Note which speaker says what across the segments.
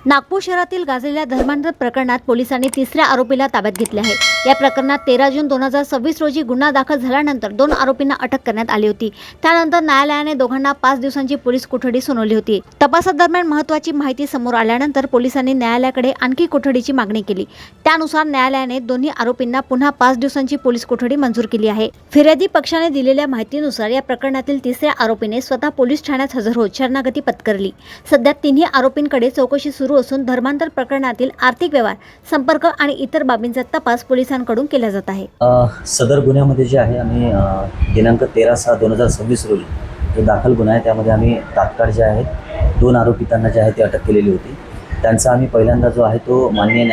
Speaker 1: नागपूर शहरातील गाजलेल्या धर्मांतर प्रकरणात पोलिसांनी तिसऱ्या आरोपीला ताब्यात घेतले आहे। या प्रकरणात 13 जून 2026 रोजी गुन्हा दाखल झाल्यानंतर 2 आरोपींना अटक करण्यात आली होती। त्यानंतर न्यायालयाने दोघांना 5 दिवसांची पोलीस कोठडी सुनावली होती। तपासादरम्यान महत्त्वाची माहिती समोर आल्यानंतर पोलिसांनी न्यायालयाकडे आणखी कोठडीची मागणी केली। त्यानुसार न्यायालयाने दोन्ही आरोपींना पुन्हा 5 दिवसांची पोलीस कोठडी मंजूर केली आहे। फिर्यादी पक्षाने दिलेल्या माहितीनुसार या प्रकरणातील तिसऱ्या आरोपीने स्वतः पोलीस ठाण्यात हजर होत शरणागती पत्करली। सध्या तिन्ही आरोपींकडे चौकशी सुरू असून धर्मांतर प्रकरणातील आर्थिक व्यवहार, संपर्क आणि इतर बाबींचा तपास पोलिसांकडून केला जात आहे।
Speaker 2: सदर गुन्ह्यामध्ये जे आहे आम्ही दिनांक 13/6/2026 रोजी जो दाखल गुन्हा आहे त्यामध्ये आम्ही तात्काळ जे आहेत 2 आरोपितांना जे आहे ते अटक केलेली होती। त्यांचा आम्ही पहिल्यांदा जो आहे तो माननीय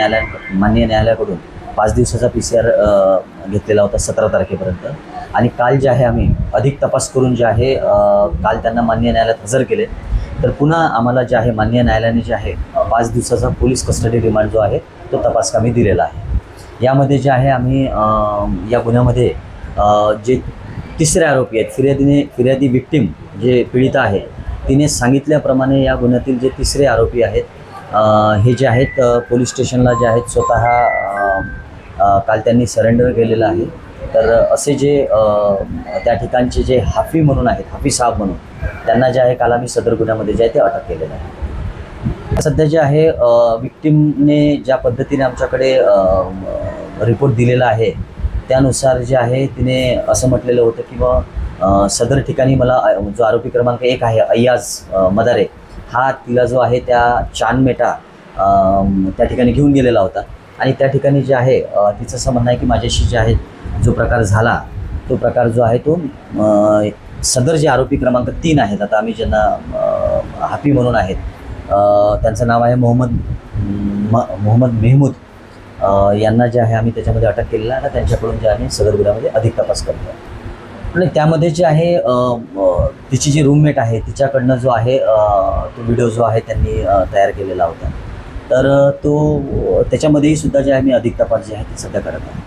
Speaker 2: न्यायालयाकडून 5 दिवसाचा PCR घेतलेला होता 17 तारखेपर्यंत। आणि काल जे आहे आम्ही अधिक तपास करून जे आहे काल त्यांना माननीय न्यायालयात हजर केले। तर पुन्हा आम्हाला जे आहे माननीय न्यायालयाने जे आहे 5 दिवसाचा पोलीस कस्टडी रिमांड जो आहे तो तपासकामी दिलेला आहे। यामध्ये जे आहे आम्ही या गुन्ह्यामध्ये जे तिसरे आरोपी आहेत, फिर्यादी विक्टिम जे पीडिता आहे तिने सांगितल्याप्रमाणे या गुन्ह्यातील जे तिसरे आरोपी आहेत हे जे आहेत पोलीस स्टेशनला जे आहेत स्वतः काल त्यांनी सरेंडर केलेलं आहे। तर असे जे त्या ठिकाणचे जे हाफी म्हणून आहेत, हाफी साहब म्हणून, त्यांना जे आहे काल आम्ही सदर गुन्ह्यामध्ये जे आहे ते अटक केलेलं आहे। सध्या जे आहे विक्टिमने ज्या पद्धतीने आमच्याकडे रिपोर्ट दिलेला आहे त्यानुसार जे आहे तिने असं म्हटलेलं होतं की बा सदर ठिकाणी मला जो आरोपी क्रमांक 1 आहे अय्याज मदारे हा तिला जो आहे त्या चांदमेटा त्या ठिकाणी घेऊन गेलेला होता। आणि त्या ठिकाणी जे आहे तिचं असं म्हणणं आहे की माझ्याशी जे आहे जो प्रकार झाला तो प्रकार जो आहे तो सदर जे आरोपी क्रमांक 3 आहेत, आता आम्ही ज्यांना हाफी म्हणून आहेत त्यांचं नाव आहे मोहम्मद मेहमूद यांना जे आहे आम्ही त्याच्यामध्ये अटक केलेलं आहे। त्यांच्याकडून जे आहे सदर गुन्ह्यामध्ये अधिक तपास करतो आहे। आणि त्यामध्ये जे आहे तिची जी रूममेट आहे तिच्याकडनं जो आहे तो व्हिडिओ जो आहे त्यांनी तयार केलेला होता। तर तो त्याच्यामध्येही सुद्धा जे आहे मी अधिक तपास जे आहे ते सध्या करत आहे।